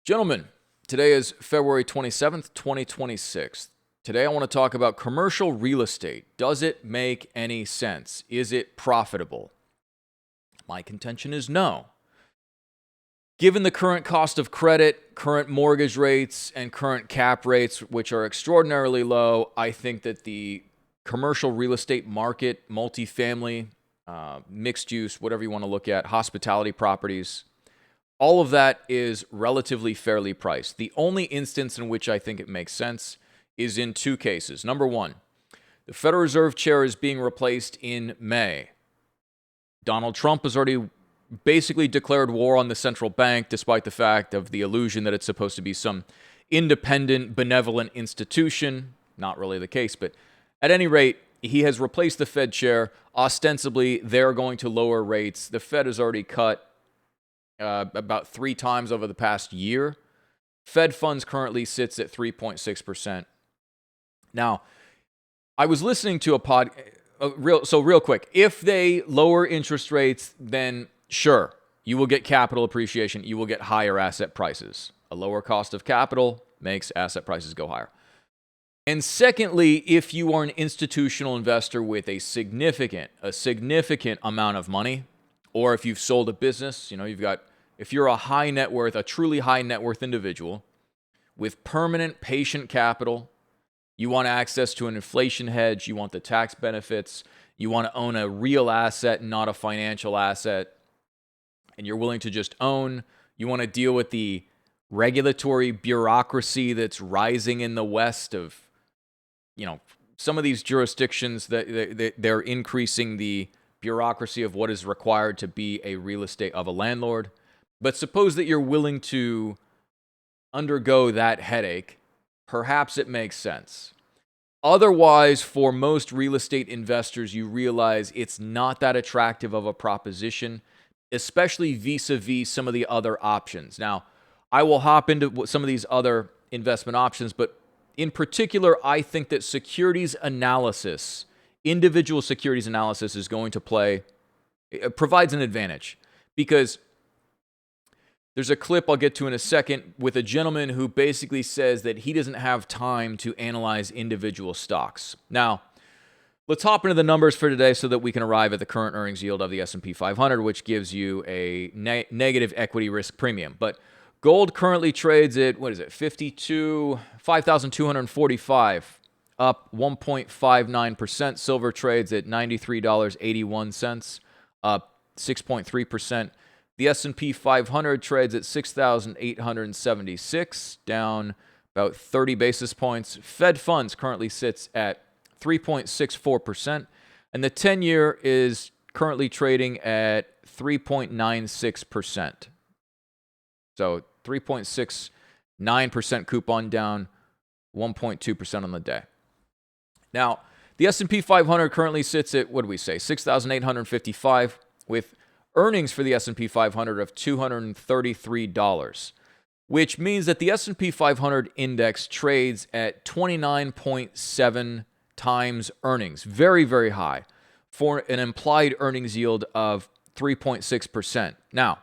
Gentlemen, today is February 27th, 2026. Today I want to talk about commercial real estate. Does it make any sense? Is it profitable? My contention is no. Given the current cost of credit, current mortgage rates, and current cap rates, which are extraordinarily low, I think that the commercial real estate market, multifamily, mixed use, whatever you want to look at, hospitality properties, all of that is relatively fairly priced. The only instance in which I think it makes sense is in two cases. Number one, the Federal Reserve chair is being replaced in May. Donald Trump has already basically declared war on the central bank, despite the fact of the illusion that it's supposed to be some independent, benevolent institution. Not really the case, but at any rate, he has replaced the Fed chair. Ostensibly, they're going to lower rates. The Fed has already cut about 3 times over the past year. Fed funds currently sits at 3.6%. Now, I was listening to real quick, if they lower interest rates, then sure, you will get capital appreciation. You will get higher asset prices. A lower cost of capital makes asset prices go higher. And secondly, if you are an institutional investor with a significant amount of money, or if you've sold a business, if you're a truly high net worth individual with permanent patient capital, you want access to an inflation hedge, you want the tax benefits, you want to own a real asset, not a financial asset, and you're willing to just own, you want to deal with the regulatory bureaucracy that's rising in the West of, some of these jurisdictions that they're increasing the bureaucracy of what is required to be a real estate of a landlord. But suppose that you're willing to undergo that headache, perhaps it makes sense. Otherwise, for most real estate investors, you realize it's not that attractive of a proposition, especially vis-a-vis some of the other options. Now, I will hop into some of these other investment options, but in particular, I think that individual securities analysis is going to provides an advantage, because there's a clip I'll get to in a second with a gentleman who basically says that he doesn't have time to analyze individual stocks. Now, let's hop into the numbers for today so that we can arrive at the current earnings yield of the S&P 500, which gives you a negative equity risk premium. But gold currently trades at, 5,245, up 1.59%. Silver trades at $93.81, up 6.3%. The S&P 500 trades at 6,876, down about 30 basis points. Fed funds currently sits at 3.64%, and the 10-year is currently trading at 3.96%. So 3.69% coupon, down 1.2% on the day. Now, the S&P 500 currently sits at, 6,855, with earnings for the S&P 500 of $233, which means that the S&P 500 index trades at 29.7 times earnings. Very, very high for an implied earnings yield of 3.6%. Now,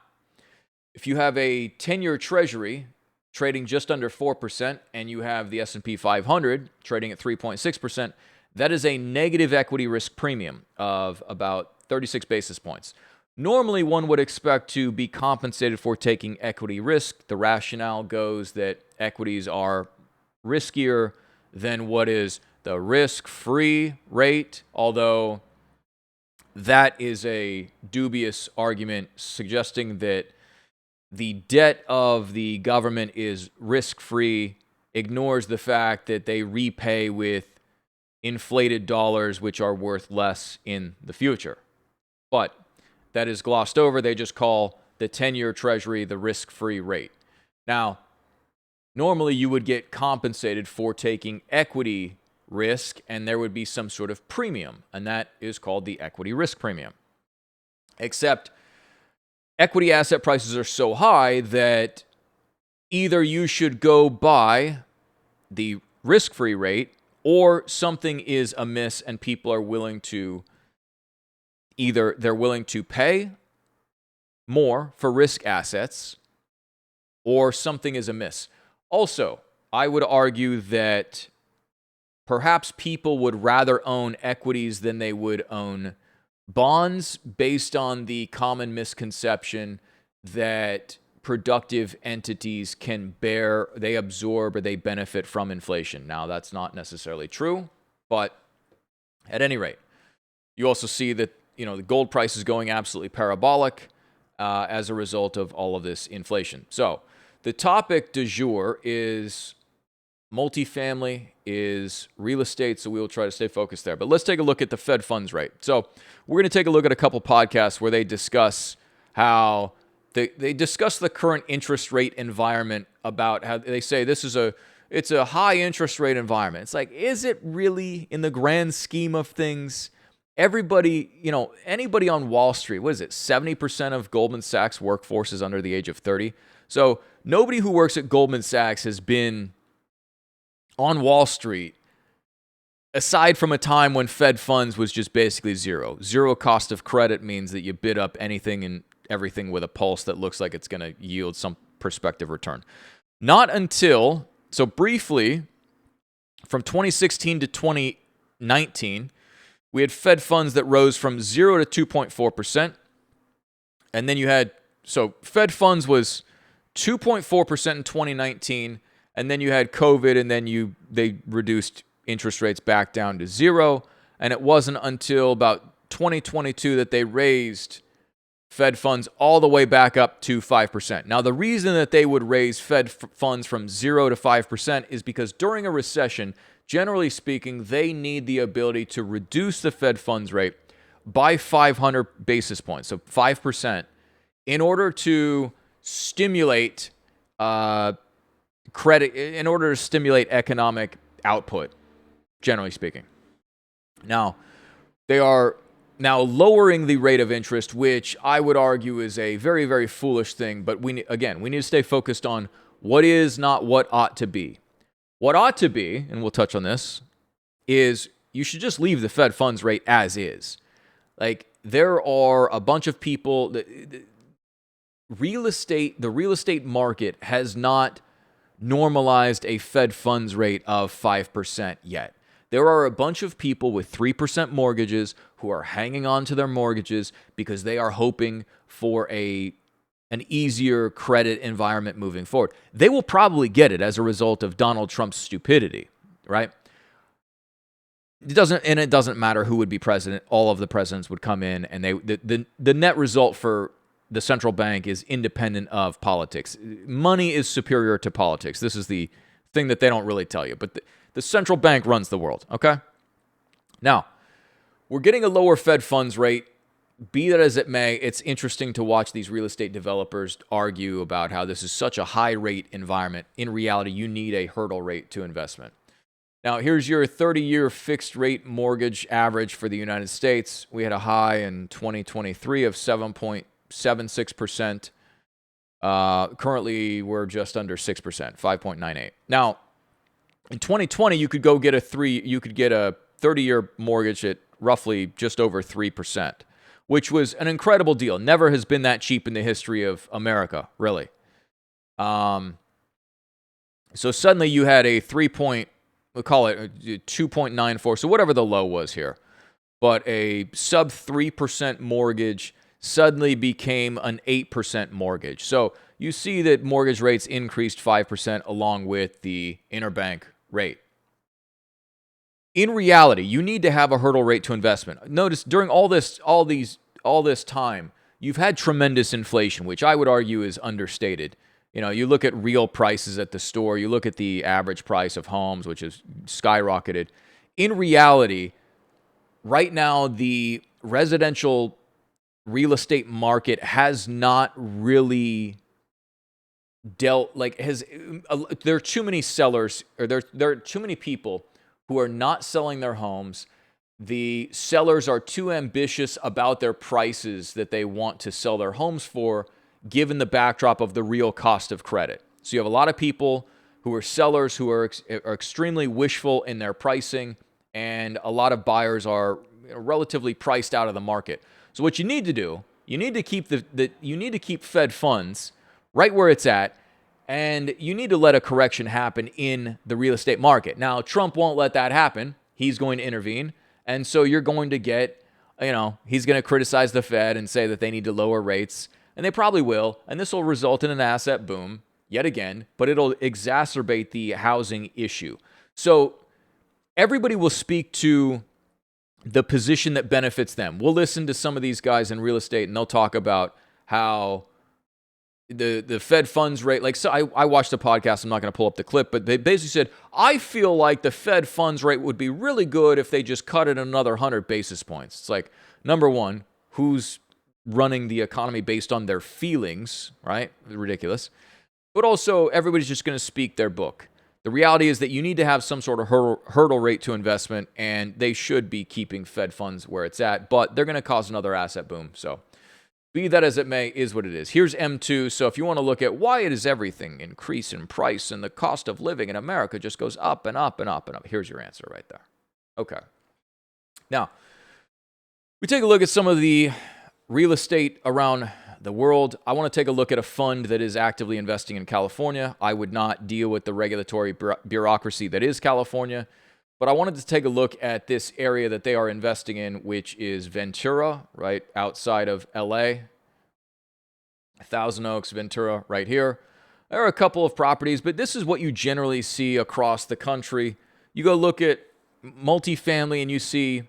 if you have a 10-year treasury trading just under 4% and you have the S&P 500 trading at 3.6%, that is a negative equity risk premium of about 36 basis points. Normally, one would expect to be compensated for taking equity risk. The rationale goes that equities are riskier than what is the risk-free rate, although that is a dubious argument suggesting that the debt of the government is risk-free, ignores the fact that they repay with inflated dollars, which are worth less in the future. But that is glossed over. They just call the 10-year treasury the risk-free rate. Now, normally you would get compensated for taking equity risk, and there would be some sort of premium, and that is called the equity risk premium. Except equity asset prices are so high that either you should go by the risk-free rate, or something is amiss and people are willing to they're willing to pay more for risk assets, or something is amiss. Also, I would argue that perhaps people would rather own equities than they would own bonds based on the common misconception that productive entities they absorb or they benefit from inflation. Now, that's not necessarily true, but at any rate, you also see that, the gold price is going absolutely parabolic as a result of all of this inflation. So the topic du jour is multifamily, is real estate, so we will try to stay focused there. But let's take a look at the Fed funds rate. So we're going to take a look at a couple podcasts where they discuss how they discuss the current interest rate environment, about how they say it's a high interest rate environment. It's like, is it really in the grand scheme of things? Everybody, anybody on Wall Street, what is it? 70% of Goldman Sachs workforce is under the age of 30. So nobody who works at Goldman Sachs has been on Wall Street aside from a time when Fed funds was just basically zero. Zero cost of credit means that you bid up anything and everything with a pulse that looks like it's going to yield some prospective return. So briefly, from 2016 to 2019, we had Fed funds that rose from 0 to 2.4%. And then Fed funds was 2.4% in 2019. And then you had COVID, and then they reduced interest rates back down to 0. And it wasn't until about 2022 that they raised Fed funds all the way back up to 5%. Now, the reason that they would raise Fed funds from 0 to 5% is because during a recession, generally speaking, they need the ability to reduce the Fed funds rate by 500 basis points, so 5%, in order to stimulate credit, in order to stimulate economic output, generally speaking. Now, they are now lowering the rate of interest, which I would argue is a very, very foolish thing. But we need to stay focused on what is, not what ought to be. What ought to be, and we'll touch on this, is you should just leave the Fed funds rate as is. Like, there are a bunch of people that the real estate market has not normalized a Fed funds rate of 5% yet. There are a bunch of people with 3% mortgages who are hanging on to their mortgages because they are hoping for an easier credit environment moving forward. They will probably get it as a result of Donald Trump's stupidity, right? It doesn't matter who would be president. All of the presidents would come in, and the net result for the central bank is independent of politics. Money is superior to politics. This is the thing that they don't really tell you, but the central bank runs the world, okay? Now, we're getting a lower Fed funds rate. Be that as it may, it's interesting to watch these real estate developers argue about how this is such a high rate environment. In reality, you need a hurdle rate to investment. Now, here's your 30-year fixed rate mortgage average for the United States. We had a high in 2023 of 7.76%. Currently, we're just under 6%, 5.98. Now, in 2020, you could get a 30-year mortgage at roughly just over 3%, which was an incredible deal. Never has been that cheap in the history of America, really. So suddenly you had a we'll call it 2.94, so whatever the low was here. But a sub 3% mortgage suddenly became an 8% mortgage. So you see that mortgage rates increased 5% along with the interbank rate. In reality, you need to have a hurdle rate to investment. Notice during all this time, you've had tremendous inflation, which I would argue is understated. You look at real prices at the store, you look at the average price of homes, which has skyrocketed. In reality, right now, the residential real estate market has not really there are too many sellers, or there are too many people who are not selling their homes. The sellers are too ambitious about their prices that they want to sell their homes for, given the backdrop of the real cost of credit. So you have a lot of people who are sellers who are extremely wishful in their pricing, and a lot of buyers are relatively priced out of the market. So what you need to do, you need to keep Fed funds right where it's at, And you need to let a correction happen in the real estate market. Now, Trump won't let that happen. He's going to intervene. And so you're going to get, he's going to criticize the Fed and say that they need to lower rates. And they probably will. And this will result in an asset boom yet again, but it'll exacerbate the housing issue. So everybody will speak to the position that benefits them. We'll listen to some of these guys in real estate and they'll talk about how the Fed funds rate, like, so I watched a podcast, I'm not going to pull up the clip, but they basically said, I feel like the Fed funds rate would be really good if they just cut it another 100 basis points. It's like, number one, who's running the economy based on their feelings, right? Ridiculous. But also, everybody's just going to speak their book. The reality is that you need to have some sort of hurdle rate to investment, and they should be keeping Fed funds where it's at, but they're going to cause another asset boom. So be that as it may, is what it is. Here's M2. So if you want to look at why it is everything increase in price and the cost of living in America just goes up and up and up and up, here's your answer right there. Okay. Now, we take a look at some of the real estate around the world. I want to take a look at a fund that is actively investing in California. I would not deal with the regulatory bureaucracy that is California, but I wanted to take a look at this area that they are investing in, which is Ventura, right outside of LA. Thousand Oaks, Ventura, right here. There are a couple of properties, but this is what you generally see across the country. You go look at multifamily and you see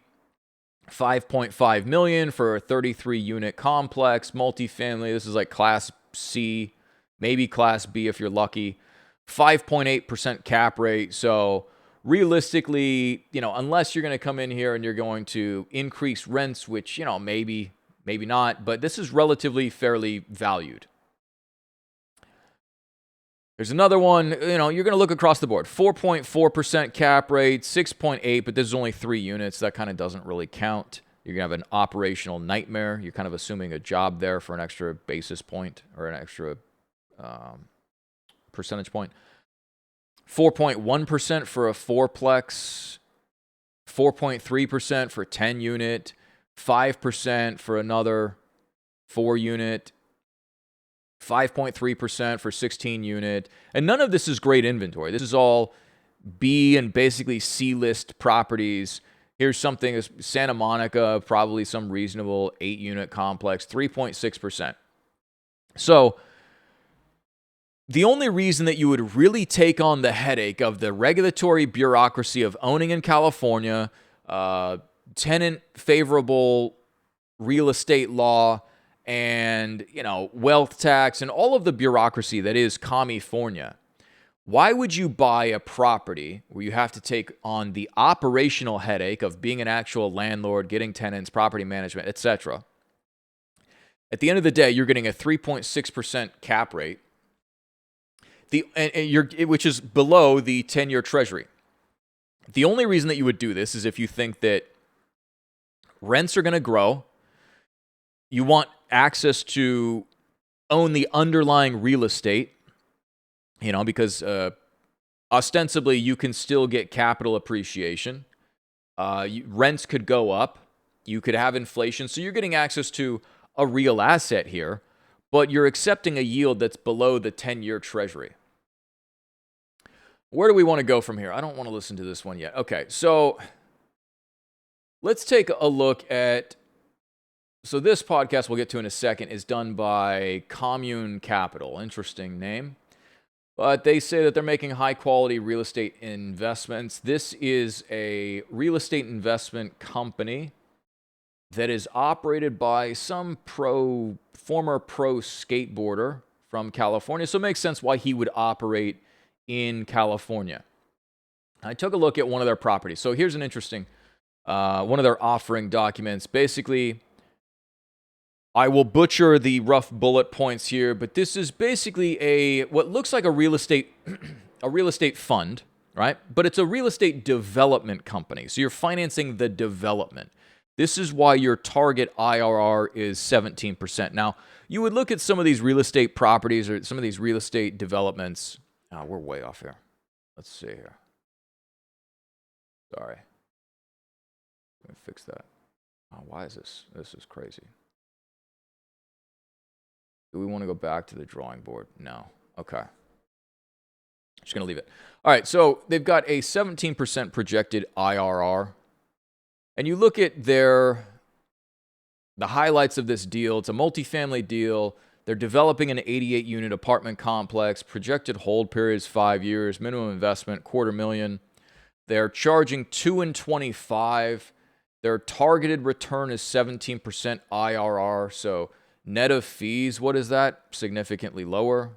5.5 million for a 33 unit complex. Multifamily, this is like class C, maybe class B if you're lucky. 5.8% cap rate. So realistically, unless you're going to come in here and you're going to increase rents, which, maybe not, but this is relatively fairly valued. There's another one, you're going to look across the board. 4.4% cap rate, 6.8, but this is only 3 units. That kind of doesn't really count. You're going to have an operational nightmare. You're kind of assuming a job there for an extra basis point or an extra percentage point. 4.1% for a fourplex, 4.3% for 10 unit, 5% for another 4 unit, 5.3% for 16 unit. And none of this is great inventory. This is all B and basically C list properties. Here's something, Santa Monica, probably some reasonable 8 unit complex, 3.6%. So the only reason that you would really take on the headache of the regulatory bureaucracy of owning in California, tenant favorable real estate law, and, wealth tax and all of the bureaucracy that is California, why would you buy a property where you have to take on the operational headache of being an actual landlord, getting tenants, property management, etc.? At the end of the day, you're getting a 3.6% cap rate, which is below the 10-year treasury. The only reason that you would do this is if you think that rents are going to grow, you want access to own the underlying real estate, because ostensibly you can still get capital appreciation. Rents could go up. You could have inflation. So you're getting access to a real asset here, but you're accepting a yield that's below the 10-year treasury. Where do we want to go from here? I don't want to listen to this one yet. Okay, so let's take a look at... So this podcast we'll get to in a second is done by Commune Capital. Interesting name. But they say that they're making high-quality real estate investments. This is a real estate investment company that is operated by some former pro skateboarder from California. So it makes sense why he would operate in California. I took a look at one of their properties. So here's an interesting, one of their offering documents. Basically, I will butcher the rough bullet points here, but this is basically what looks like a real estate fund, right? But it's a real estate development company. So you're financing the development. This is why your target IRR is 17%. Now, you would look at some of these real estate properties or some of these real estate developments. Oh, we're way off here. Let's see here. Sorry. Let me fix that. Oh, why is this? This is crazy. Do we want to go back to the drawing board? No. Okay. Just going to leave it. All right, so they've got a 17% projected IRR. And you look at the highlights of this deal. It's a multifamily deal. They're developing an 88-unit apartment complex. Projected hold period is 5 years. Minimum investment, $250,000. They're charging 2.25. Their targeted return is 17% IRR. So net of fees, what is that? Significantly lower.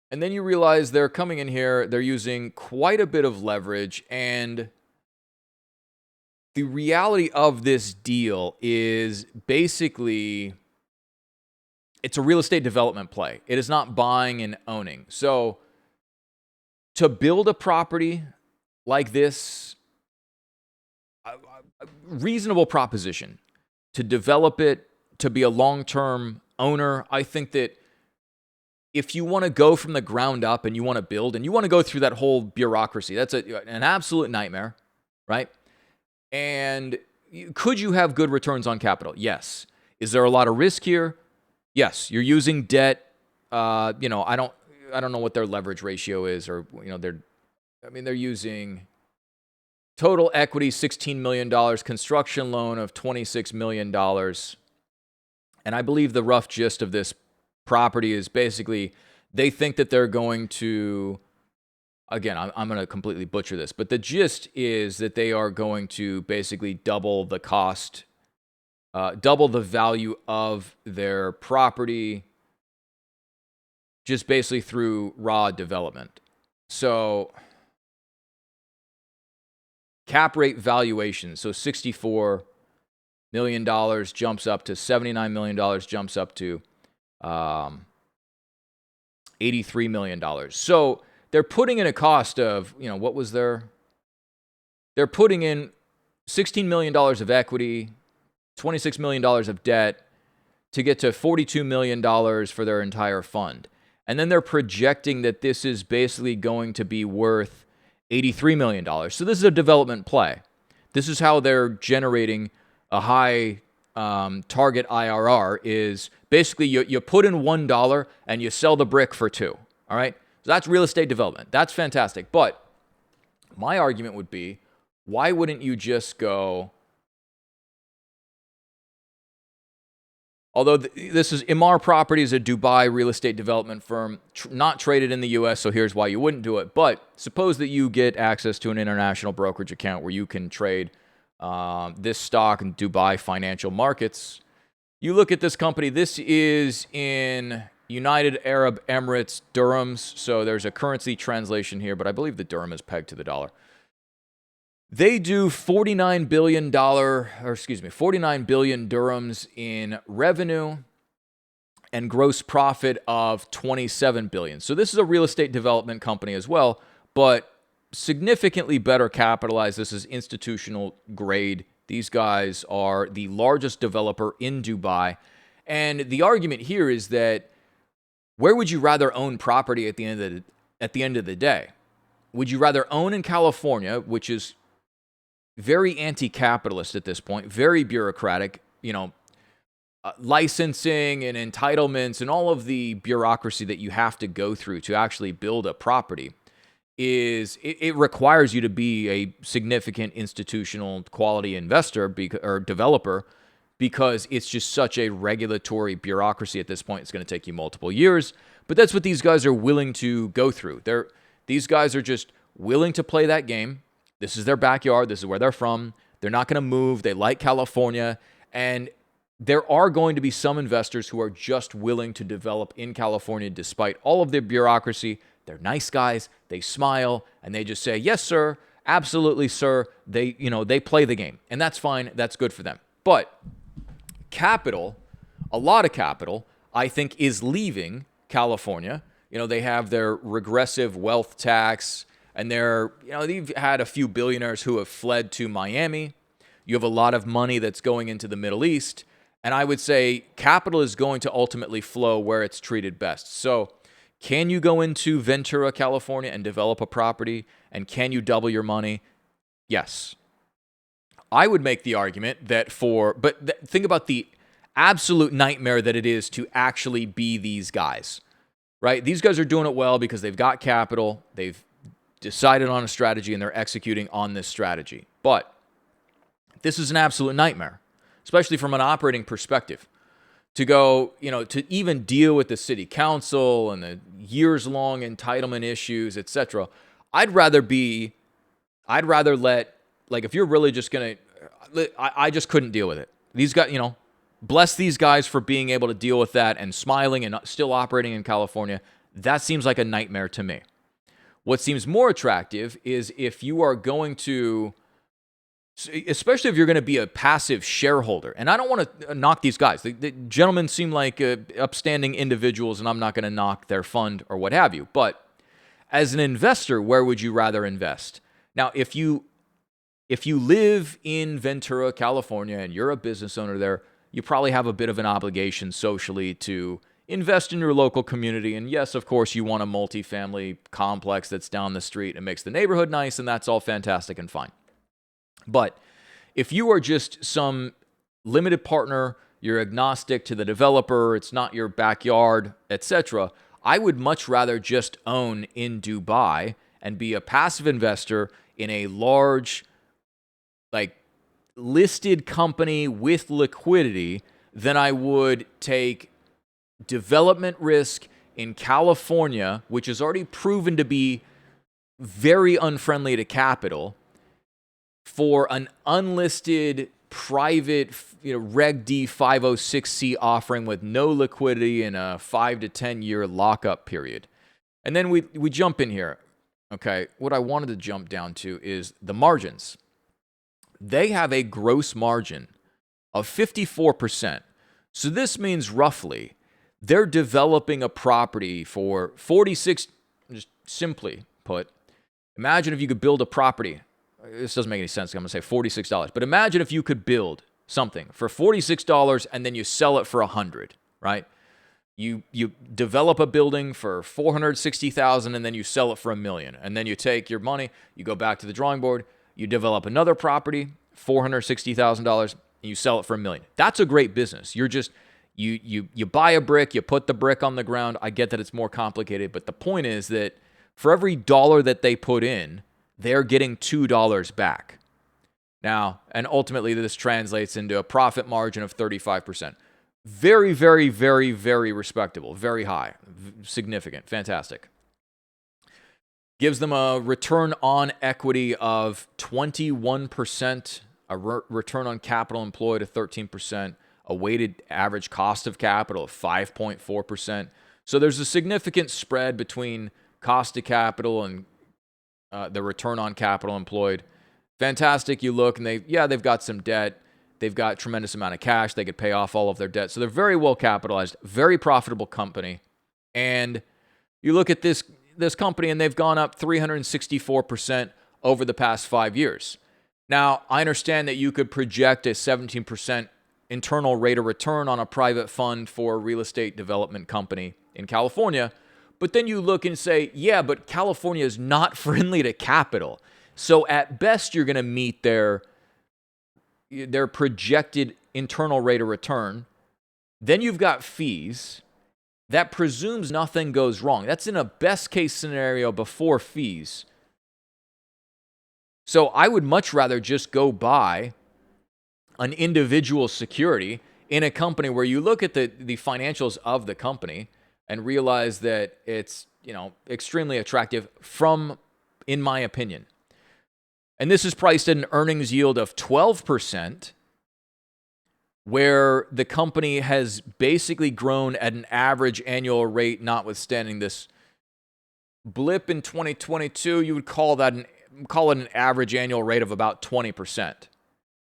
And then you realize they're coming in here, they're using quite a bit of leverage, and the reality of this deal is basically it's a real estate development play. It is not buying and owning. So to build a property like this, a reasonable proposition, to develop it, to be a long-term owner, I think that if you want to go from the ground up and you want to build and you want to go through that whole bureaucracy, that's an absolute nightmare, right? And could you have good returns on capital? Yes. Is there a lot of risk here? Yes. You're using debt. I don't know what their leverage ratio is, or they're using total equity $16 million, construction loan of $26 million, and I believe the rough gist of this property is basically they think that they're going to, again, I'm going to completely butcher this, but the gist is that they are going to basically double the cost, double the value of their property just basically through raw development. So cap rate valuation, so $64 million jumps up to $79 million, jumps up to $83 million. So they're putting in a cost of, what was they're putting in $16 million of equity, $26 million of debt to get to $42 million for their entire fund. And then they're projecting that this is basically going to be worth $83 million. So this is a development play. This is how they're generating a high target IRR is basically you put in $1 and you sell the brick for $2. All right. So that's real estate development. That's fantastic. But my argument would be, why wouldn't you just go? Although this is Imar Properties, a Dubai real estate development firm, not traded in the U.S., so here's why you wouldn't do it. But suppose that you get access to an international brokerage account where you can trade this stock in Dubai financial markets. You look at this company. This is in United Arab Emirates dirhams, so there's a currency translation here, but I believe the dirham is pegged to the dollar. They do $49 billion dirhams in revenue and gross profit of $27 billion. So this is a real estate development company as well, but significantly better capitalized. This is institutional grade. These guys are the largest developer in Dubai. And the argument here is that where would you rather own property at the end of the day? Would you rather own in California, which is very anti-capitalist at this point, very bureaucratic, licensing and entitlements and all of the bureaucracy that you have to go through to actually build a property it requires you to be a significant institutional quality investor or developer, because it's just such a regulatory bureaucracy at this point. It's going to take you multiple years, but that's what these guys are willing to go through. These guys are just willing to play that game. This is their backyard. This is where they're from. They're not going to move. They like California. And there are going to be some investors who are just willing to develop in California despite all of their bureaucracy. They're nice guys. They smile and they just say, "Yes, sir. Absolutely, sir." They play the game, and that's fine. That's good for them. But capital, a lot of capital, I think, is leaving California. They have their regressive wealth tax, and they've had a few billionaires who have fled to Miami. You have a lot of money that's going into the Middle East, and I would say capital is going to ultimately flow where it's treated best. So can you go into Ventura, California and develop a property? And can you double your money? Yes. I would make the argument that think about the absolute nightmare that it is to actually be these guys. right? These guys are doing it well because they've got capital, they've decided on a strategy, and they're executing on this strategy. But this is an absolute nightmare, especially from an operating perspective. To go, to even deal with the city council and the years-long entitlement issues, etc. I'd rather let, like, if you're really just going to, I just couldn't deal with it. These guys, bless these guys for being able to deal with that and smiling and still operating in California. That seems like a nightmare to me. What seems more attractive is if you are going to, especially if you're going to be a passive shareholder. And I don't want to knock these guys. The gentlemen seem like upstanding individuals, and I'm not going to knock their fund or what have you. But as an investor, where would you rather invest? Now, if you live in Ventura, California, and you're a business owner there, you probably have a bit of an obligation socially to invest in your local community. And yes, of course, you want a multifamily complex that's down the street and makes the neighborhood nice, and that's all fantastic and fine. But if you are just some limited partner, you're agnostic to the developer, it's not your backyard, etc., I would much rather just own in Dubai and be a passive investor in a large, listed company with liquidity than I would take development risk in California, which is already proven to be very unfriendly to capital, for an unlisted private, Reg D 506C offering with no liquidity and a 5 to 10 year lockup period. And then we jump in here. Okay, what I wanted to jump down to is the margins. They have a gross margin of 54%. So this means roughly they're developing a property for 46, just simply put, imagine if you could build a property. This doesn't make any sense. I'm going to say $46. But imagine if you could build something for $46 and then you sell it for $100, right? You develop a building for $460,000 and then you sell it for $1 million. And then you take your money, you go back to the drawing board, you develop another property, $460,000, and you sell it for $1 million. That's a great business. You're just, you buy a brick, you put the brick on the ground. I get that it's more complicated, but the point is that for every dollar that they put in, they're getting $2 back. Now, and ultimately this translates into a profit margin of 35%. Very, very, very, very respectable, very high, significant, fantastic. Gives them a return on equity of 21%, a return on capital employed of 13%, a weighted average cost of capital of 5.4%. So there's a significant spread between cost of capital and the return on capital employed. Fantastic. You look and they've got some debt. They've got a tremendous amount of cash. They could pay off all of their debt. So they're very well capitalized, very profitable company. And you look at this company and they've gone up 364% over the past 5 years. Now, I understand that you could project a 17% internal rate of return on a private fund for a real estate development company in California. But then you look and say, yeah, but California is not friendly to capital. So at best, you're going to meet their projected internal rate of return. Then you've got fees. That presumes nothing goes wrong. That's in a best case scenario before fees. So I would much rather just go buy an individual security in a company where you look at the financials of the company and realize that it's, extremely attractive in my opinion. And this is priced at an earnings yield of 12%, where the company has basically grown at an average annual rate, notwithstanding this blip in 2022, you would call it an average annual rate of about 20%.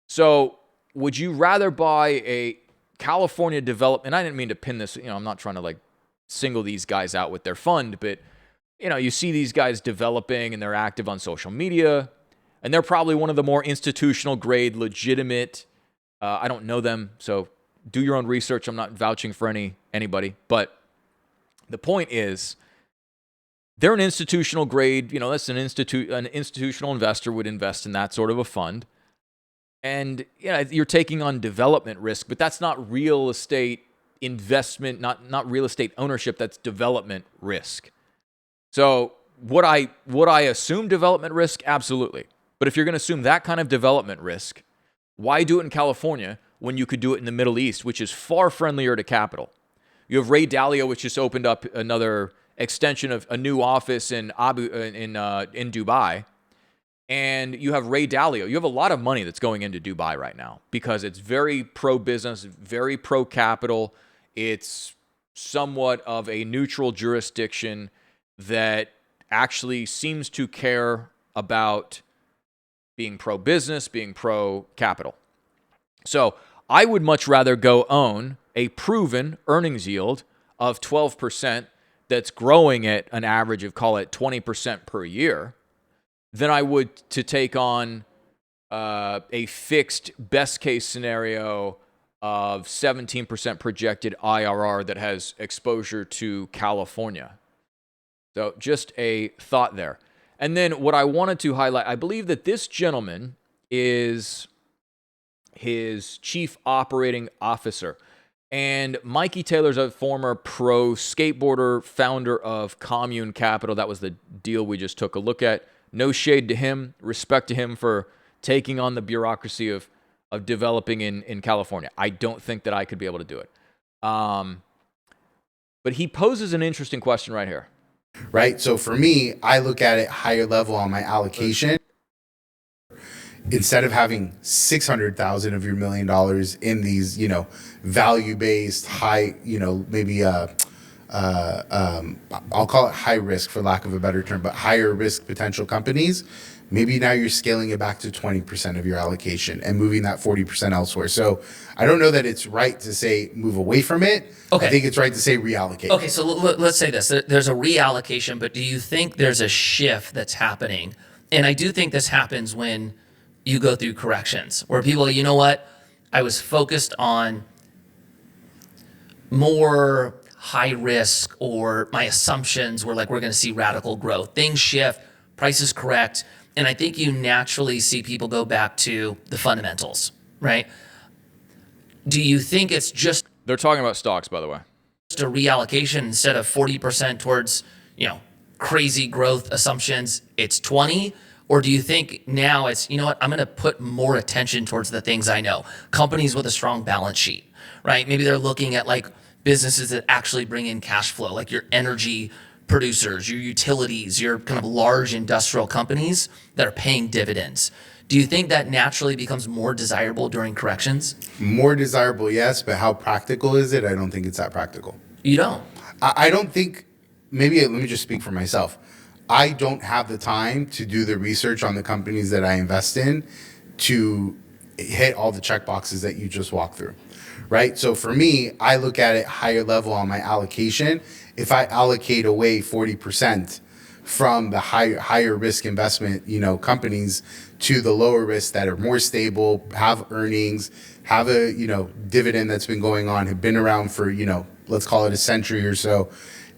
So would you rather buy a California development? And I didn't mean to pin this, I'm not trying to single these guys out with their fund, but you see these guys developing and they're active on social media, and they're probably one of the more institutional grade, legitimate. I don't know them, so do your own research. I'm not vouching for anybody, but the point is, they're an institutional grade. That's an institutional investor would invest in that sort of a fund, and you're taking on development risk, but that's not real estate investment, not real estate ownership, that's development risk. So would I assume development risk? Absolutely. But if you're going to assume that kind of development risk, why do it in California when you could do it in the Middle East, which is far friendlier to capital? You have Ray Dalio, which just opened up another extension of a new office in Dubai. And you have Ray Dalio. You have a lot of money that's going into Dubai right now because it's very pro-business, very pro-capital. It's somewhat of a neutral jurisdiction that actually seems to care about being pro-business, being pro-capital. So I would much rather go own a proven earnings yield of 12% that's growing at an average of, call it 20% per year, than I would to take on a fixed best case scenario of 17% projected IRR that has exposure to California. So just a thought there. And then what I wanted to highlight, I believe that this gentleman is his chief operating officer. And Mikey Taylor's a former pro skateboarder, founder of Commune Capital. That was the deal we just took a look at. No shade to him, respect to him for taking on the bureaucracy of developing in California. I don't think that I could be able to do it. But he poses an interesting question right here. Right. So for me, I look at it higher level on my allocation. Instead of having 600,000 of your $1 million in these, value-based high, maybe I'll call it high risk for lack of a better term, but higher risk potential companies. Maybe now you're scaling it back to 20% of your allocation and moving that 40% elsewhere. So I don't know that it's right to say move away from it. Okay. I think it's right to say reallocate. Okay, so let's say this. There's a reallocation, but do you think there's a shift that's happening? And I do think this happens when you go through corrections where people, you know what, I was focused on more high risk, or my assumptions were like, we're going to see radical growth. Things shift, prices correct. And I think you naturally see people go back to the fundamentals, right? Do you think it's just... They're talking about stocks, by the way. Just a reallocation instead of 40% towards, crazy growth assumptions, it's 20? Or do you think now it's, you know what, I'm going to put more attention towards the things I know. Companies with a strong balance sheet, right? Maybe they're looking at like businesses that actually bring in cash flow, like your energy producers, your utilities, your kind of large industrial companies that are paying dividends. Do you think that naturally becomes more desirable during corrections? More desirable, yes, but how practical is it? I don't think it's that practical. You don't? I don't think, maybe let me just speak for myself. I don't have the time to do the research on the companies that I invest in to hit all the check boxes that you just walked through, right? So for me, I look at it higher level on my allocation. If I allocate away 40% from the higher risk investment, companies to the lower risk that are more stable, have earnings, have a, dividend that's been going on, have been around for, let's call it a century or so.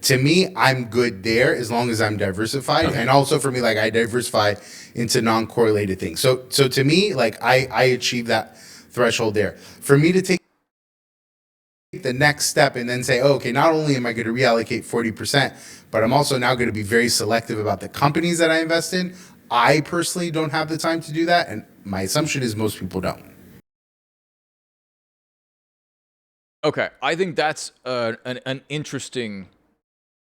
To me, I'm good there as long as I'm diversified. Okay. And also for me, like I diversify into non-correlated things. So to me, like I achieve that threshold there. For me to take the next step and then say, oh, okay, not only am I going to reallocate 40%, but I'm also now going to be very selective about the companies that I invest in. I personally don't have the time to do that. And my assumption is most people don't. Okay. I think that's an interesting...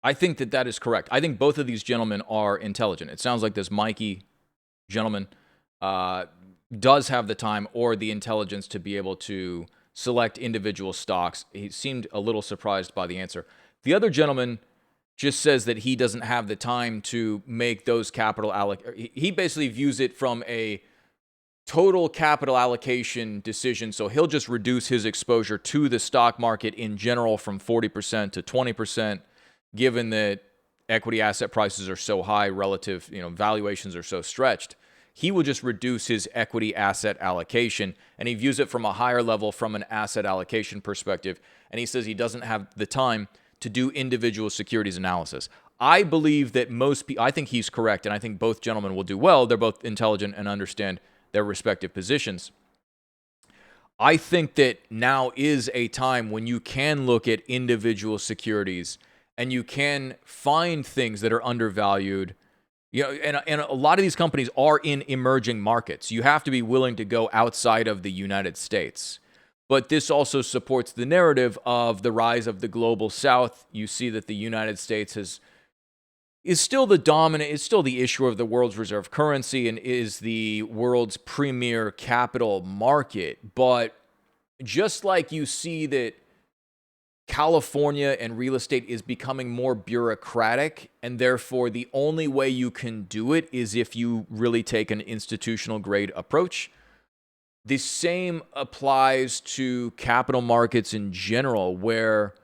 I think that is correct. I think both of these gentlemen are intelligent. It sounds like this Mikey gentleman does have the time or the intelligence to be able to select individual stocks. He seemed a little surprised by the answer. The other gentleman just says that he doesn't have the time to make those capital he basically views it from a total capital allocation decision. So he'll just reduce his exposure to the stock market in general from 40% to 20%. Given that equity asset prices are so high relative, valuations are so stretched, he will just reduce his equity asset allocation, and he views it from a higher level from an asset allocation perspective. And he says he doesn't have the time to do individual securities analysis. I believe that most people, I think he's correct, and I think both gentlemen will do well. They're both intelligent and understand their respective positions. I think that now is a time when you can look at individual securities and you can find things that are undervalued. You know, and a lot of these companies are in emerging markets. You have to be willing to go outside of the United States. But this also supports the narrative of the rise of the global South. You see that the United States is still the dominant, is still the issuer of the world's reserve currency and is the world's premier capital market. But just like you see that California and real estate is becoming more bureaucratic, and therefore the only way you can do it is if you really take an institutional grade approach. The same applies to capital markets in general, where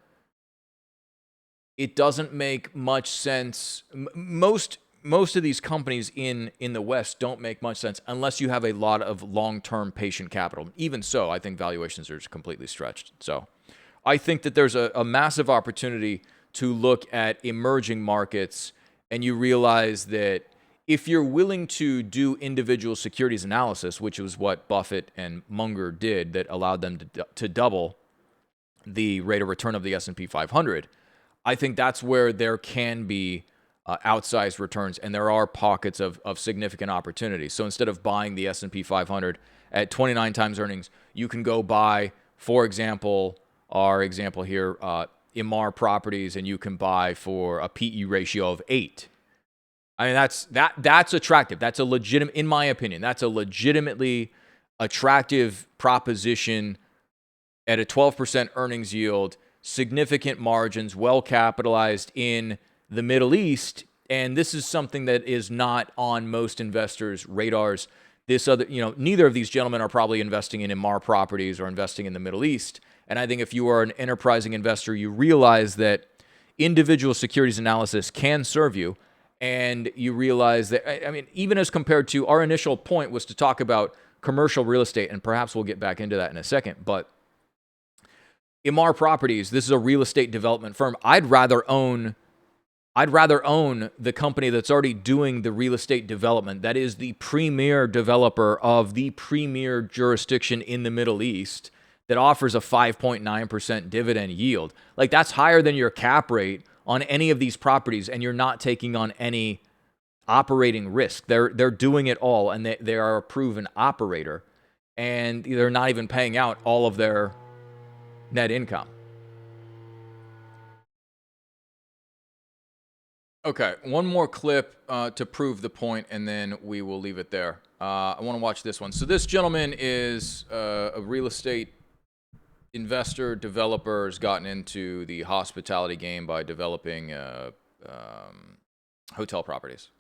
it doesn't make much sense. Most of these companies in the West don't make much sense unless you have a lot of long-term patient capital. Even so, I think valuations are just completely stretched. So I think that there's a massive opportunity to look at emerging markets, and you realize that if you're willing to do individual securities analysis, which was what Buffett and Munger did that allowed them to double the rate of return of the S&P 500, I think that's where there can be outsized returns, and there are pockets of significant opportunity. So instead of buying the S&P 500 at 29 times earnings, you can go buy, for example, our example here, Imar Properties, and you can buy for a PE ratio of 8. I mean, that's attractive. That's a legitimate, in my opinion, that's a legitimately attractive proposition at a 12% earnings yield, significant margins, well capitalized in the Middle East. And this is something that is not on most investors' radars. Neither of these gentlemen are probably investing in Imar Properties or investing in the Middle East. And I think if you are an enterprising investor, you realize that individual securities analysis can serve you. And you realize that, I mean, even as compared to our initial point was to talk about commercial real estate, and perhaps we'll get back into that in a second. But Imar Properties, this is a real estate development firm. I'd rather own the company that's already doing the real estate development, that is the premier developer of the premier jurisdiction in the Middle East, that offers a 5.9% dividend yield. Like, that's higher than your cap rate on any of these properties, and you're not taking on any operating risk. They're doing it all, and they are a proven operator, and they're not even paying out all of their net income. Okay, one more clip to prove the point, and then we will leave it there. I want to watch this one. So this gentleman is a real estate investor, developer, has gotten into the hospitality game by developing hotel properties.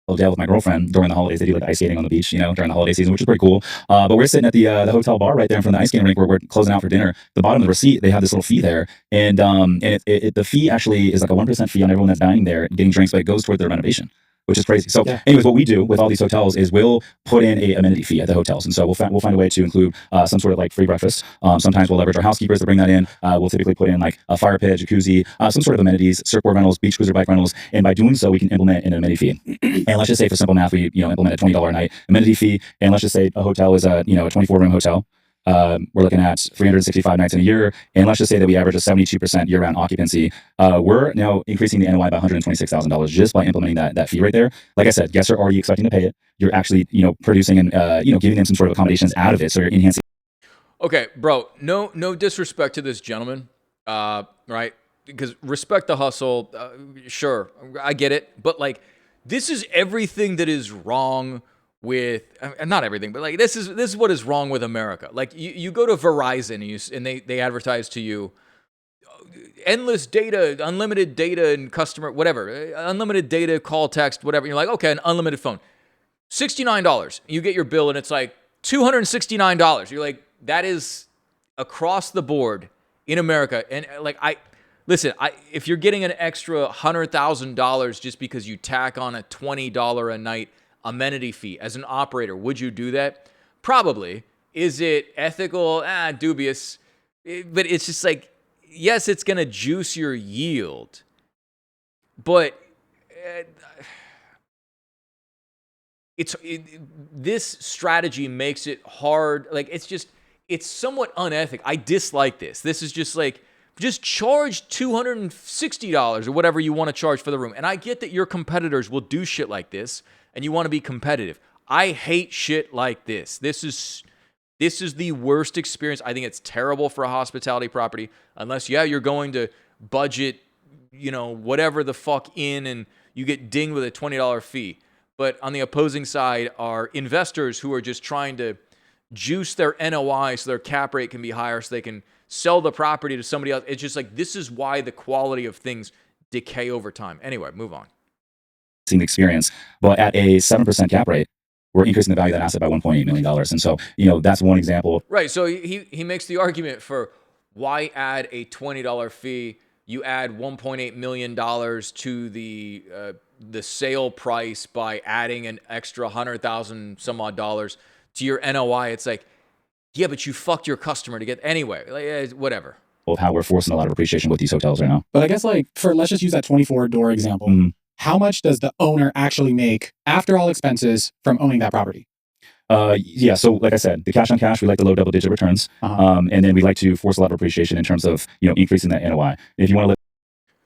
Hotel with my girlfriend during the holidays. They do like ice skating on the beach, during the holiday season, which is pretty cool. But we're sitting at the hotel bar right there in front of the ice skating rink where we're closing out for dinner. The bottom of the receipt, they have this little fee there, and the fee actually is like a 1% fee on everyone that's dining there getting drinks, but it goes toward their renovation, which is crazy. So, anyways, what we do with all these hotels is we'll put in a amenity fee at the hotels, and so we'll find a way to include some sort of like free breakfast. Sometimes we'll leverage our housekeepers to bring that in. We'll typically put in like a fire pit, jacuzzi, some sort of amenities, surfboard rentals, beach cruiser bike rentals, and by doing so, we can implement an amenity fee. And let's just say for simple math, we implement a $20 a night amenity fee, and let's just say a hotel is a 24-room hotel. We're looking at 365 nights in a year, and let's just say that we average a 72% year-round occupancy. We're now increasing the NOI by $126,000 just by implementing that fee right there. Like I said, guests are already expecting to pay it. You're actually producing and giving them some sort of accommodations out of it, so you're enhancing. Okay, bro. No disrespect to this gentleman, right? Because respect the hustle. Sure, I get it, but like, this is everything that is wrong with, not everything, but like this is what is wrong with America. Like you go to Verizon and they advertise to you endless data, unlimited data and customer, whatever, unlimited data, call, text, whatever. You're like, okay, an unlimited phone, $69. You get your bill and it's like $269. You're like, that is across the board in America. And like, if you're getting an extra $100,000 just because you tack on a $20 a night amenity fee as an operator, would you do that? Probably. Is it ethical? Dubious. But it's just like, yes, it's going to juice your yield, but this strategy makes it hard. Like, it's just, it's somewhat unethical. I dislike this. This is just like, just charge $260 or whatever you want to charge for the room. And I get that your competitors will do shit like this and you want to be competitive. I hate shit like this. This is the worst experience. I think it's terrible for a hospitality property unless, yeah, you're going to budget, whatever the fuck in and you get dinged with a $20 fee. But on the opposing side are investors who are just trying to juice their NOI so their cap rate can be higher so they can sell the property to somebody else. It's just like, this is why the quality of things decay over time. Anyway, move on. Seen the experience, but at a 7% cap rate, we're increasing the value of that asset by $1.8 million. And so, that's one example. Right. So he makes the argument for why add a $20 fee? You add $1.8 million to the sale price by adding an extra $100,000 some odd dollars to your NOI. It's like, yeah, but you fucked your customer to get anyway. Like, whatever. Of how we're forcing a lot of appreciation with these hotels right now. But I guess let's just use that 24-door example. Mm-hmm. How much does the owner actually make after all expenses from owning that property? Yeah. So like I said, the cash on cash, we like the low double-digit returns. And then we like to force a lot of appreciation in terms of, increasing that NOI. If you want to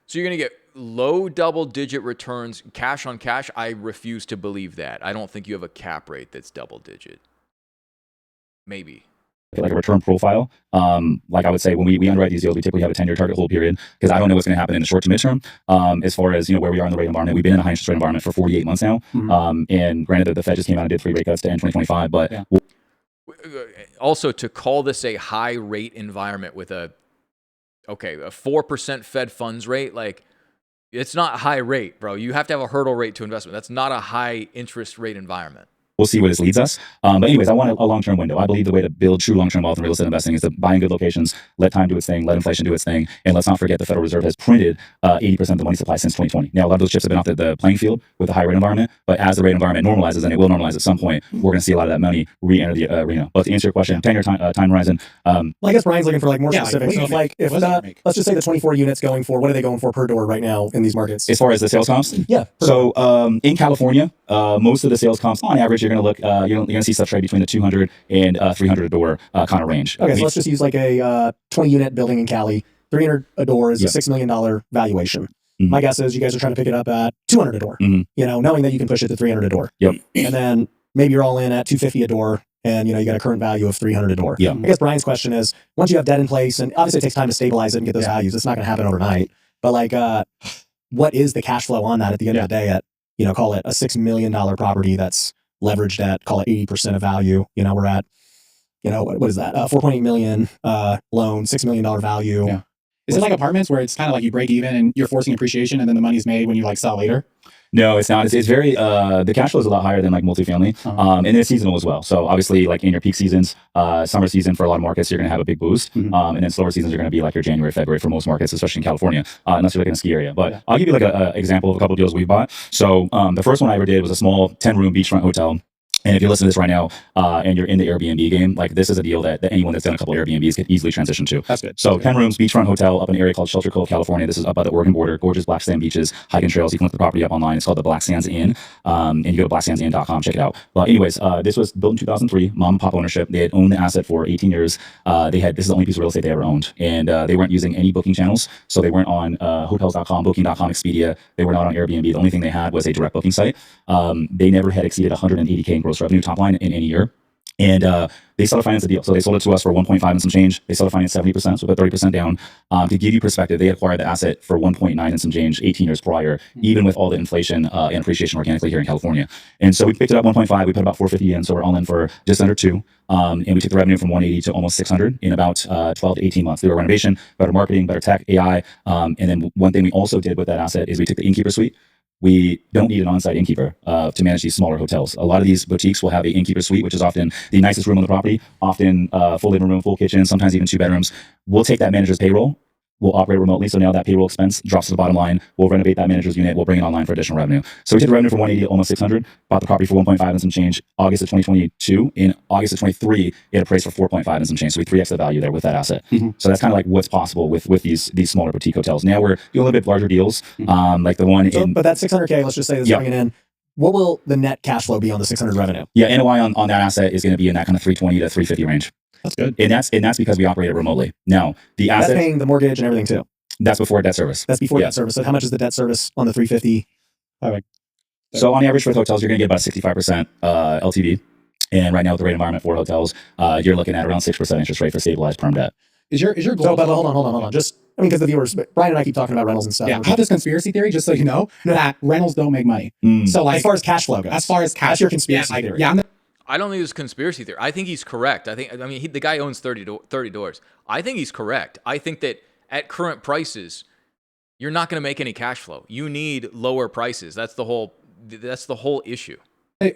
So you're going to get low double-digit returns, cash on cash. I refuse to believe that. I don't think you have a cap rate that's double-digit. Maybe. Like a return profile, like I would say when we underwrite these deals, we typically have a 10-year target hold period because I don't know what's going to happen in the short to midterm. As far as where we are in the rate environment, we've been in a high interest rate environment for 48 months now. Mm-hmm. And granted that the Fed just came out and did 3 rate cuts to end 2025, but yeah. Also, to call this a high rate environment with a 4% Fed funds rate, like, it's not high rate, bro. You have to have a hurdle rate to investment. That's not a high interest rate environment. We'll see where this leads us. But anyways, I want a long-term window. I believe the way to build true long-term wealth in real estate investing is to buy in good locations, let time do its thing, let inflation do its thing, and let's not forget the Federal Reserve has printed 80% of the money supply since 2020. Now, a lot of those chips have been off the playing field with the high rate environment, but as the rate environment normalizes, and it will normalize at some point, we're going to see a lot of that money re-enter the arena. But to answer your question, 10-year time horizon. Well, I guess Brian's looking for more specifics. So if let's just say the 24 units going for, what are they going for per door right now in these markets? As far as the sales comps? Yeah. So in California, most of the sales comps, on average, you're going to look, you're going to see stuff trade between the 200 and 300 a door kind of range. Okay, so let's just use a 20 unit building in Cali. 300 a door is a $6 million valuation. Mm-hmm. My guess is you guys are trying to pick it up at 200 a door, knowing that you can push it to 300 a door. Yep. And then maybe you're all in at 250 a door and you got a current value of 300 a door. Yeah. I guess Brian's question is, once you have debt in place, and obviously it takes time to stabilize it and get those values, it's not going to happen overnight. But what is the cash flow on that at the end of the day at, call it a $6 million property that's leveraged at, call it 80% of value. We're at, what is that? 4.8 million loan, $6 million value. Yeah. Is it like apartments where it's kind of like you break even and you're forcing appreciation and then the money's made when you sell later? No, it's not. It's very, the cash flow is a lot higher than multifamily. And it's seasonal as well. So obviously in your peak seasons, summer season for a lot of markets, you're going to have a big boost. Mm-hmm. And then slower seasons are going to be like your January, February for most markets, especially in California, unless you're in a ski area. But I'll give you an example of a couple of deals we bought. So the first one I ever did was a small 10-room beachfront hotel. And if you listen to this right now and you're in the Airbnb game, this is a deal that anyone that's done a couple of Airbnbs could easily transition to. That's good. So 10 rooms, beachfront hotel up in an area called Shelter Cove, California. This is up by the Oregon border. Gorgeous black sand beaches, hiking trails. You can look the property up online. It's called the Black Sands Inn. And you go to blacksandsinn.com, check it out. Well, anyways, this was built in 2003, mom and pop ownership. They had owned the asset for 18 years. This is the only piece of real estate they ever owned. And they weren't using any booking channels. So they weren't on hotels.com, booking.com, Expedia. They were not on Airbnb. The only thing they had was a direct booking site. They never had exceeded $180K in gross revenue top line in any year. And they started financing the deal. So they sold it to us for 1.5 and some change. They started financing 70%, so about 30% down. To give you perspective, they acquired the asset for 1.9 and some change 18 years prior, even with all the inflation and appreciation organically here in California. And so we picked it up 1.5. We put about 450 in, so we're all in for just under 2. And we took the revenue from 180 to almost 600 in about 12 to 18 months. Through a renovation, better marketing, better tech, AI. And then one thing we also did with that asset is we took the innkeeper suite. We don't need an on-site innkeeper to manage these smaller hotels. A lot of these boutiques will have an innkeeper suite, which is often the nicest room on the property, often full living room, full kitchen, sometimes even 2 bedrooms. We'll take that manager's payroll. We'll operate remotely. So now that payroll expense drops to the bottom line. We'll renovate that manager's unit. We'll bring it online for additional revenue. So we took the revenue from 180 to almost 600, bought the property for 1.5 and some change, August of 2022. In August of 23, it appraised for 4.5 and some change. So we 3x the value there with that asset. Mm-hmm. So that's kind of what's possible with these smaller boutique hotels. Now we're doing a little bit larger deals, like the one in... But that 600K, let's just say this bringing in, what will the net cash flow be on the 600 revenue? Yeah, NOI on that asset is going to be in that kind of 320 to 350 range. That's good. And that's because we operate it remotely. Now, the That's asset paying the mortgage and everything too. that's before debt service. That's before Yeah. debt service. So how much is the debt service on the 350? So on average for hotels, you're going to get about 65% LTV. And right now with the rate environment for hotels, you're looking at around 6% interest rate for stabilized perm debt. Is your So, goal? but hold on. Just, I mean, because the viewers, Brian and I keep talking about rentals and stuff. Yeah, I have this conspiracy theory, just so you know, that rentals don't make money. So like, as far as cash flow goes. That's your conspiracy theory. Yeah, I don't think it's conspiracy theory. I think he's correct. I mean, the guy owns 30 doors. I think he's correct. I think that at current prices, you're not going to make any cash flow. You need lower prices. That's the whole issue.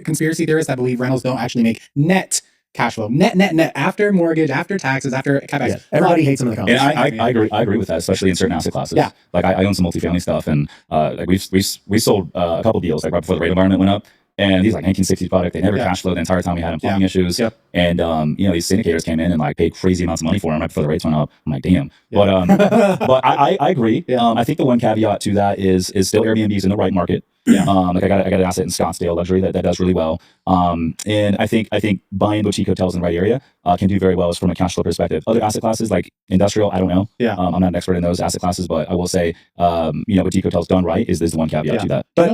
conspiracy theorists that believe rentals don't actually make net cash flow, net after mortgage, after taxes, after capex. Yeah, everybody hates them in the And comments. I agree with that, especially in certain asset classes. Yeah. Like I own some multifamily stuff, and like we sold a couple deals like right before the rate environment went up. And these like 1960s product, they never cash flowed the entire time we had them plumbing issues. Yep. And these syndicators came in and like paid crazy amounts of money for them right before the rates went up. I'm like, damn. Yeah. But I agree. Yeah. I think the one caveat to that is still Airbnb's in the right market. Yeah. Like I got an asset in Scottsdale luxury that does really well. And I think buying boutique hotels in the right area can do very well as from a cash flow perspective. Other asset classes like industrial, I don't know. Yeah. I'm not an expert in those asset classes, but I will say, boutique hotels done right is the one caveat to that. But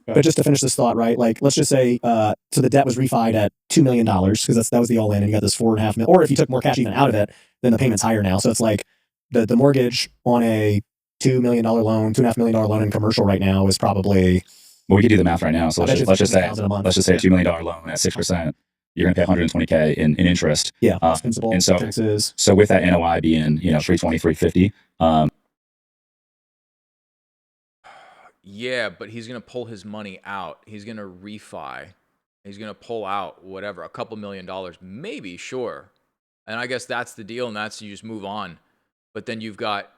but just to finish this thought, right? Like, let's just say, so the debt was refied at $2 million because that was the all in, and you got this 4.5 million. Or if you took more cash even out of it, then the payment's higher now. So it's like the mortgage on a $2 million loan, $2.5 million loan in commercial right now is probably. Well, we could do the math right now. So let's just say $50,000 a month. let's just say a $2 million loan at 6%. You're going to pay $120K in interest. Yeah, principal, and so taxes. So with that NOI being 320, 350. Yeah, but he's going to pull his money out. He's going to refi. He's going to pull out whatever, a couple $1 million, maybe, sure. And I guess that's the deal, and that's you just move on. But then you've got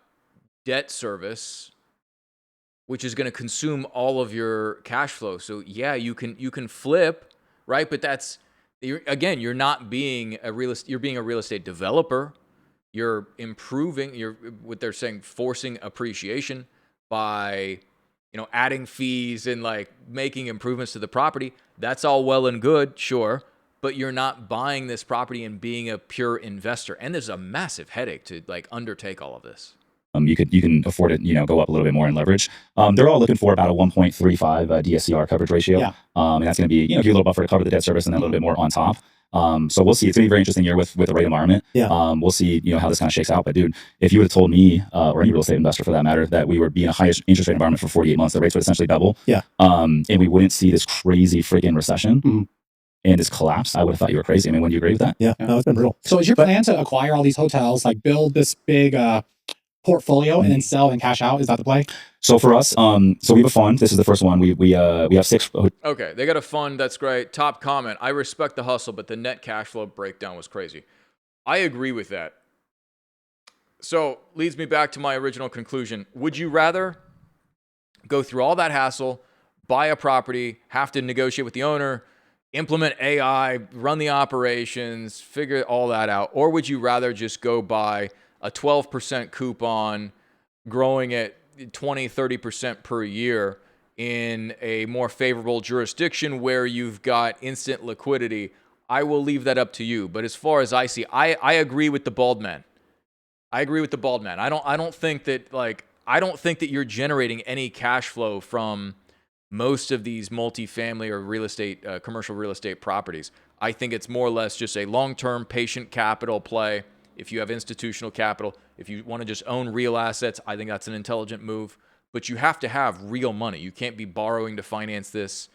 debt service, which is going to consume all of your cash flow. So yeah, you can flip, right? But you're not being you're being a real estate developer. You're improving. You're what they're saying, forcing appreciation by adding fees and like making improvements to the property. That's all well and good, sure, but you're not buying this property and being a pure investor. And there's a massive headache to like undertake all of this. You can afford it, go up a little bit more in leverage. They're all looking for about a 1.35 DSCR coverage ratio. Yeah. And that's going to be, give you a little buffer to cover the debt service and then a little bit more on top. So we'll see. It's going to be a very interesting year with the rate environment. Yeah. We'll see, how this kind of shakes out. But dude, if you would have told me, or any real estate investor for that matter, that we would be in a high interest rate environment for 48 months, the rates would essentially double. Yeah. And we wouldn't see this crazy freaking recession. Mm-hmm. And this collapse, I would have thought you were crazy. I mean, wouldn't you agree with that? Yeah. No, it's been brutal. So is your plan to acquire all these hotels, like build this big portfolio and then sell and cash out? Is that the play? So for us, so we have a fund. This is the first one. We have 6. Okay, they got a fund. That's great. Top comment. I respect the hustle, but the net cash flow breakdown was crazy. I agree with that. So leads me back to my original conclusion. Would you rather go through all that hassle, buy a property, have to negotiate with the owner, implement AI, run the operations, figure all that out, or would you rather just go buy a 12% coupon growing at 20, 30% per year in a more favorable jurisdiction where you've got instant liquidity? I will leave that up to you. But as far as I see, I agree with the bald man. I don't think that you're generating any cash flow from most of these multifamily or real estate, commercial real estate properties. I think it's more or less just a long-term patient capital play. If you have institutional capital, if you want to just own real assets, I think that's an intelligent move. But you have to have real money. You can't be borrowing to finance this.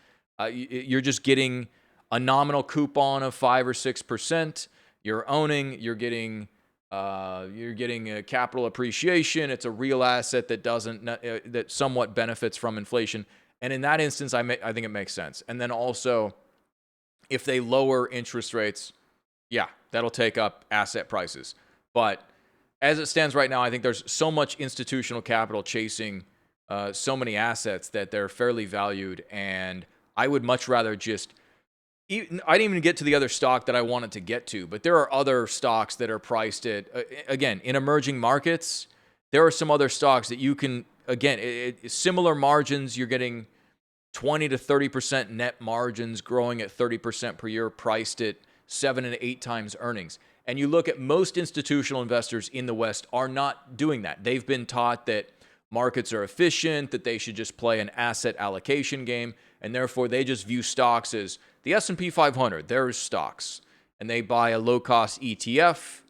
You're just getting a nominal coupon of 5 or 6%. You're owning. You're getting a capital appreciation. It's a real asset that somewhat benefits from inflation. And in that instance, I think it makes sense. And then also, if they lower interest rates, yeah, that'll take up asset prices. But as it stands right now, I think there's so much institutional capital chasing so many assets that they're fairly valued. And I would much rather I didn't even get to the other stock that I wanted to get to, but there are other stocks that are priced at, again, in emerging markets, there are some other stocks that you can, again, similar margins, you're getting 20 to 30% net margins growing at 30% per year, priced at 7 and 8 times earnings. And you look at most institutional investors in the West are not doing that. They've been taught that markets are efficient, that they should just play an asset allocation game, and therefore they just view stocks as the S&P 500, there's stocks. And they buy a low-cost ETF,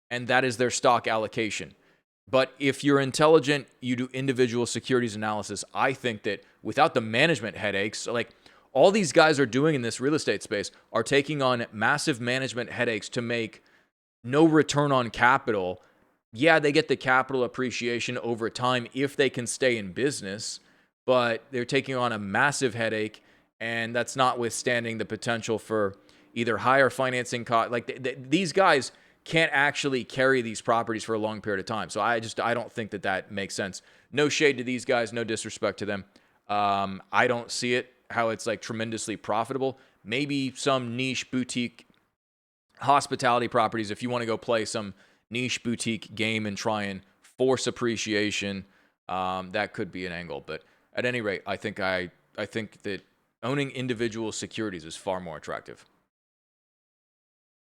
and that is their stock allocation. But if you're intelligent, you do individual securities analysis. I think that without the management headaches, like all these guys are doing in this real estate space, are taking on massive management headaches to make no return on capital. Yeah, they get the capital appreciation over time if they can stay in business, but they're taking on a massive headache, and that's notwithstanding the potential for either higher financing costs. Like these guys can't actually carry these properties for a long period of time. So I don't think that makes sense. No shade to these guys, no disrespect to them. I don't see it how it's like tremendously profitable. Maybe some niche boutique hospitality properties, if you want to go play some niche boutique game and try and force appreciation, that could be an angle. But at any rate, I think that owning individual securities is far more attractive.